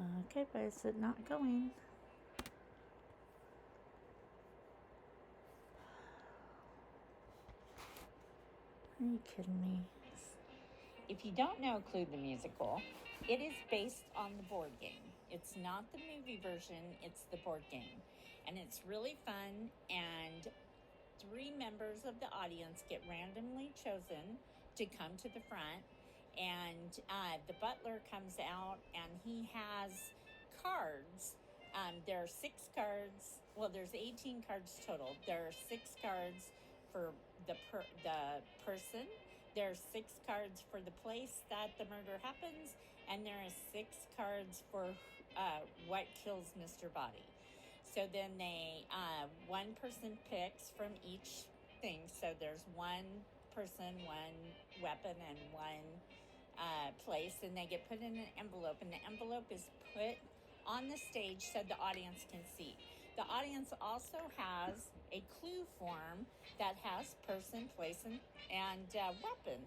Okay, but is it not going? Are you kidding me? If you don't know Clue the Musical, it is based on the board game. It's not the movie version, it's the board game. And it's really fun, and 3 members of the audience get randomly chosen to come to the front. And the butler comes out and he has cards. There are 6 cards. Well, there's 18 cards total. There are 6 cards for the person. There are 6 cards for the place that the murder happens, and there are 6 cards for what kills Mr. Body. So then one person picks from each thing. So there's one person, one weapon, and one place, and they get put in an envelope, and the envelope is put on the stage so the audience can see. The audience also has a clue form that has person, place, and weapon.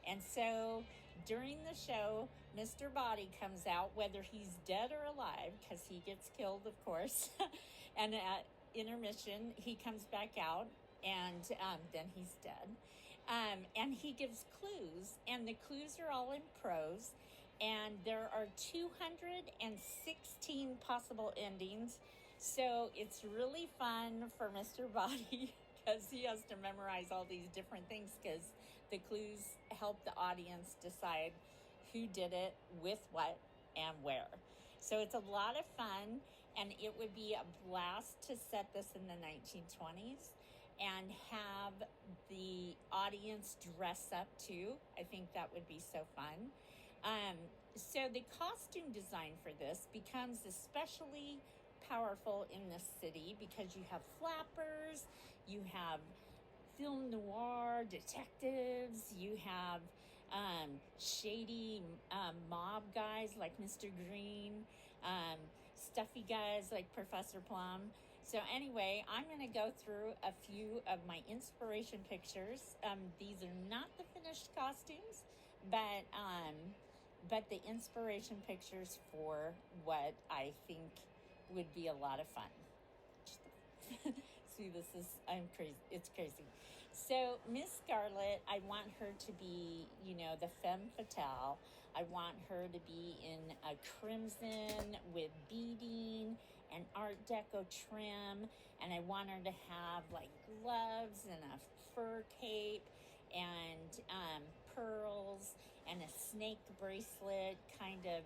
And so during the show, Mr. Body comes out, whether he's dead or alive, because he gets killed, of course. And at intermission, he comes back out, and then he's dead. And he gives clues, and the clues are all in prose. And there are 216 possible endings. So it's really fun for Mr. Body because he has to memorize all these different things because the clues help the audience decide who did it, with what, and where. So it's a lot of fun, and it would be a blast to set this in the 1920s and have the audience dress up too. I think that would be so fun. So the costume design for this becomes especially powerful in this city because you have flappers, you have film noir detectives, you have shady mob guys like Mr. Green, stuffy guys like Professor Plum. So anyway, I'm going to go through a few of my inspiration pictures. These are not the finished costumes, but the inspiration pictures for what I think would be a lot of fun. See, I'm crazy. It's crazy. So Miss Scarlet, I want her to be, the femme fatale. I want her to be in a crimson with beading and Art Deco trim. And I want her to have like gloves and a fur cape and pearls and a snake bracelet, kind of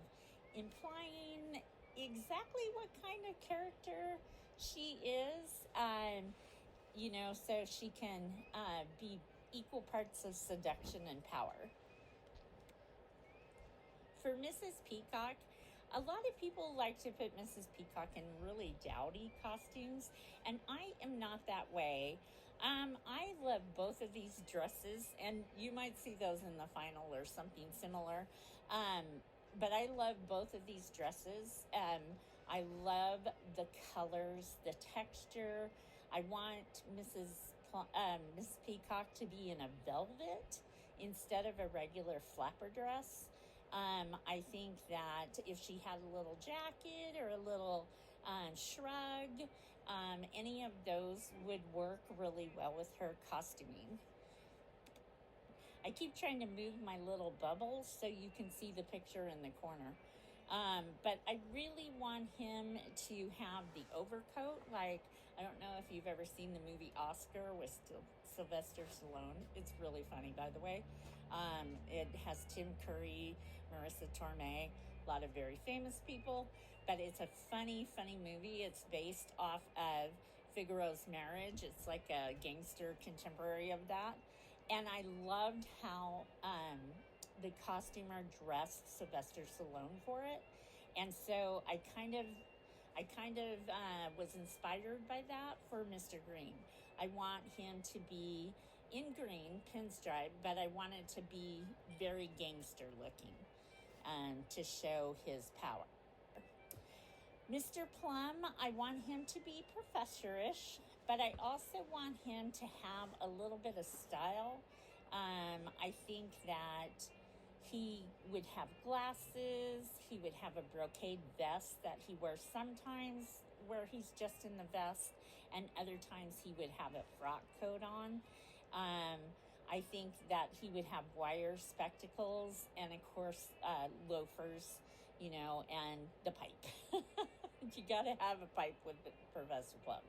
implying exactly what kind of character she is, so she can be equal parts of seduction and power. For Mrs. Peacock, a lot of people like to put Mrs. Peacock in really dowdy costumes, and I am not that way. I love both of these dresses, and you might see those in the final or something similar. But I love both of these dresses. I love the colors, the texture. I want Miss Peacock to be in a velvet instead of a regular flapper dress. I think that if she had a little jacket or a little shrug, any of those would work really well with her costuming. I keep trying to move my little bubbles so you can see the picture in the corner. But I really want him to have the overcoat. Like, I don't know if you've ever seen the movie Oscar with Sylvester Stallone. It's really funny, by the way. It has Tim Curry, Marissa Tomei, a lot of very famous people. But it's a funny, funny movie. It's based off of Figaro's Marriage. It's like a gangster contemporary of that. And I loved how the costumer dressed Sylvester Stallone for it. And so I kind of was inspired by that for Mr. Green. I want him to be in green, pinstripe, but I want it to be very gangster looking to show his power. Mr. Plum, I want him to be professorish, but I also want him to have a little bit of style. I think that he would have glasses, he would would have a brocade vest that he wears sometimes where he's just in the vest, and other times he would have a frock coat on. I think that he would have wire spectacles and, of course, loafers, and the pipe. You got to have a pipe with Professor Plum.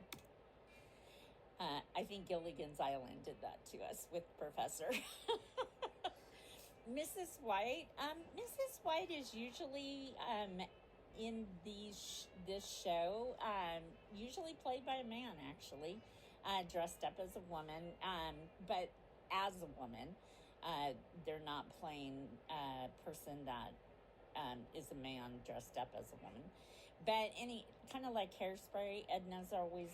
I think Gilligan's Island did that to us with Professor. Mrs. White. Mrs. White is usually in this show, usually played by a man, actually, dressed up as a woman, but as a woman. They're not playing a person that is a man dressed up as a woman. But kind of like Hairspray, Edna's always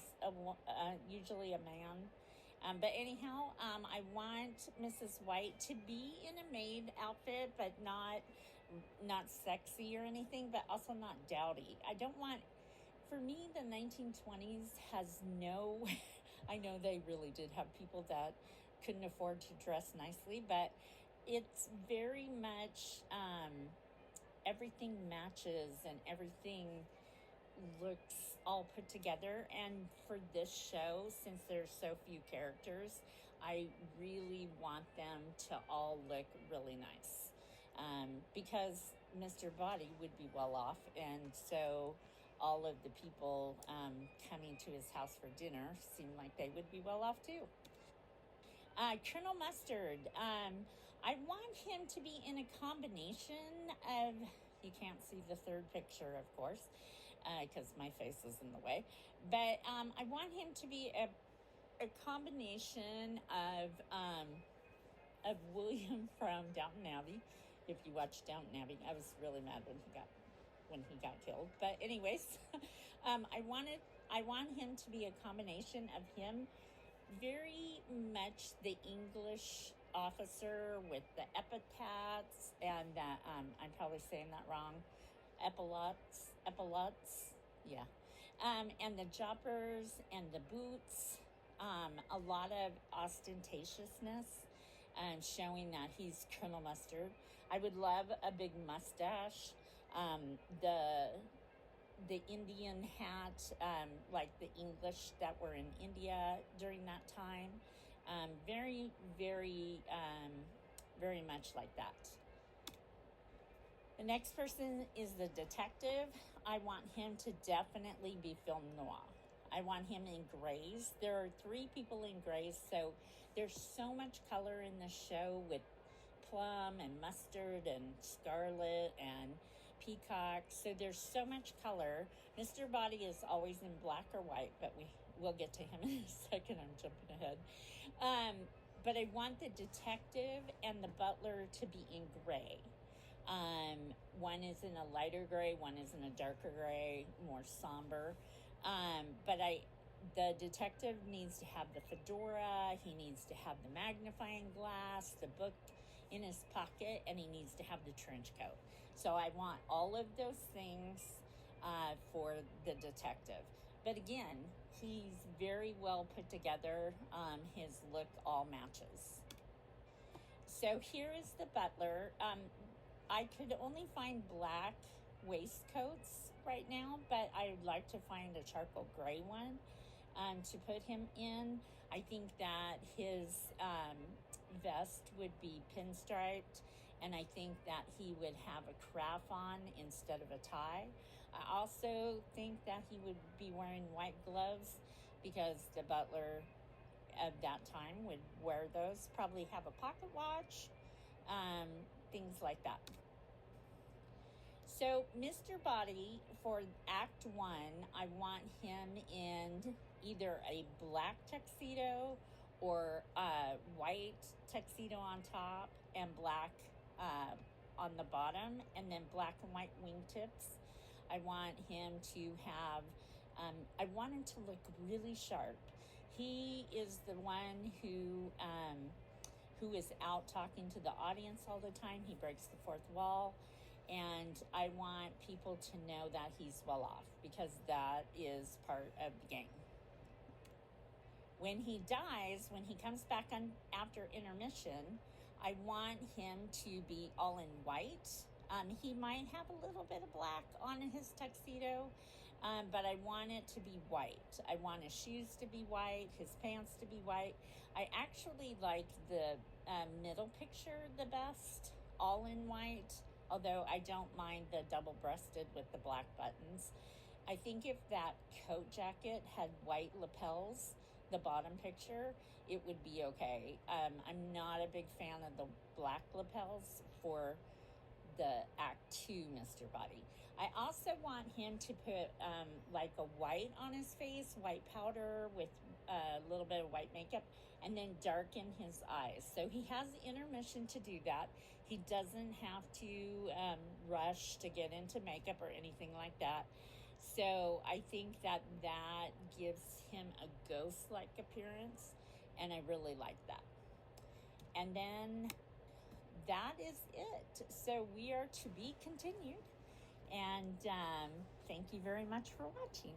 usually a man. But anyhow, I want Mrs. White to be in a maid outfit, but not sexy or anything, but also not dowdy. I don't want, for me, the 1920s has no, I know they really did have people that couldn't afford to dress nicely, but it's very much, everything matches and everything looks all put together. And for this show, since there's so few characters, I really want them to all look really nice, because Mr. Body would be well off, and so all of the people coming to his house for dinner seem like they would be well off too. Colonel Mustard, I want him to be in a combination of, you can't see the third picture, of course, because my face is in the way, but I want him to be a combination of William from Downton Abbey. If you watch Downton Abbey, I was really mad when he got killed. But anyways, I want him to be a combination of him, very much the English officer with the epithets and I'm probably saying that wrong. Epaulets, yeah. And the jumpers and the boots, a lot of ostentatiousness, showing that he's Colonel Mustard. I would love a big mustache, the Indian hat, like the English that were in India during that time. Very, very, very much like that. The next person is the detective. I want him to definitely be film noir. I want him in grays. There are 3 people in grays, so there's so much color in the show with Plum and Mustard and Scarlet and Peacock. So there's so much color. Mr. Body is always in black or white, but we'll get to him in a second. I'm jumping ahead. But I want the detective and the butler to be in gray. One is in a lighter gray, one is in a darker gray, more somber. But the detective needs to have the fedora, he needs to have the magnifying glass, the book in his pocket, and he needs to have the trench coat. So I want all of those things for the detective. But again, he's very well put together. His look all matches. So here is the butler. I could only find black waistcoats right now, but I would like to find a charcoal gray one to put him in. I think that his vest would be pinstriped, and I think that he would have a cravat on instead of a tie. I also think that he would be wearing white gloves because the butler of that time would wear those, probably have a pocket watch, things like that. So Mr. Body, for Act 1, I want him in either a black tuxedo or a white tuxedo on top and black on the bottom, and then black and white wingtips. I want him to have, I want him to look really sharp. He is the one who is out talking to the audience all the time. He breaks the fourth wall. And I want people to know that he's well off, because that is part of the game. When he dies, when he comes back on after intermission, I want him to be all in white. He might have a little bit of black on his tuxedo, but I want it to be white. I want his shoes to be white, his pants to be white. I actually like the middle picture the best, all in white, although I don't mind the double-breasted with the black buttons. I think if that coat jacket had white lapels, the bottom picture, it would be okay. I'm not a big fan of the black lapels for the Act 2 Mr. Body. I also want him to put like a white on his face, white powder with a little bit of white makeup, and then darken his eyes. So he has intermission to do that. He doesn't have to rush to get into makeup or anything like that. So I think that gives him a ghost-like appearance, and I really like that. And then that is it. So we are to be continued. And thank you very much for watching.